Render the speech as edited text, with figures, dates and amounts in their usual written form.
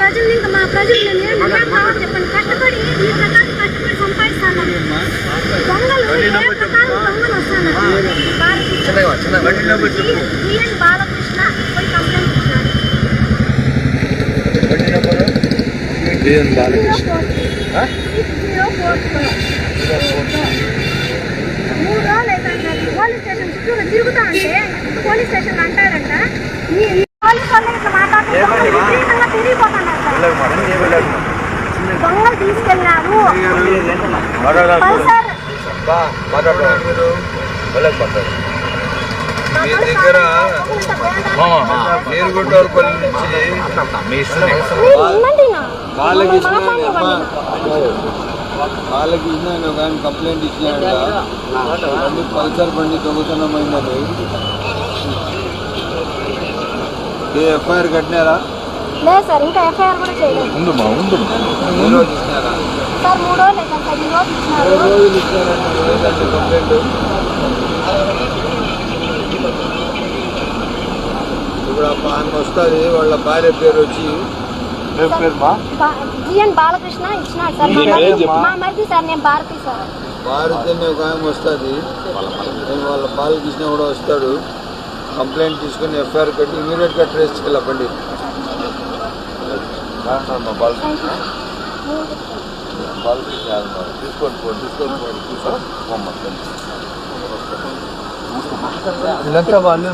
ప్రజలు ఇంకా మా ప్రజలు ఏం కావాలి చెప్పండి. కష్టపడి ఈ ప్రకారం కష్టపడి సంపాదిస్తాను. దొంగలు ఏ ప్రకారం దొంగలు వస్తాను. బిఎన్ బాలకృష్ణ పోయి కంప్లైంట్ ఇచ్చినారు. బిఎన్ బాలకృష్ణ 3 రోజులు అయితే పోలీస్ స్టేషన్ చుట్టూ తిరుగుతా అంటే పోలీస్ స్టేషన్ అంటాడంట ఈ పోలీస్ వాళ్ళు ఇట్లా మాట్లాడుతున్నారు. విపరీతంగా తిరిగిపోతున్నారు సార్. దొంగలు తీసుకెళ్ళినారు. పల్సర్ మీ దగ్గర నీరుగుంటూరుపల్లి నుంచి బాలకృష్ణ ఆయన ఒక ఆయన కంప్లైంట్ ఇచ్చినాడు. బండి పల్సర్ బండి దొంగతనమైందని ఎఫ్ఐఆర్ కట్టినారా? లేదు సార్, ఇంకా ఎఫ్ఐఆర్ కూడా చేయలేదు. ఏ రోజు ఇచ్చినారా? సార్ 3 రోజులు అయితే సార్. ఈ రోజు ఇచ్చినారు. 2 రోజులు ఇచ్చినారంటే కంప్లైంట్. ఇప్పుడు ఆమె వస్తుంది, వాళ్ళ భార్య పేరు వచ్చి బిఎన్ బాలకృష్ణ ఇచ్చినాడు సార్. మా మరిది సార్, నేను భారతి సార్. భారతి అనే ఒక ఆమె వస్తుంది, వాళ్ళ బాలకృష్ణ కూడా వస్తాడు. కంప్లైంట్ తీసుకుని ఎఫ్ఐఆర్ కట్టి ఇమీడియట్గా ట్రేస్ వెళ్ళండి. ఇదంతా వాళ్ళే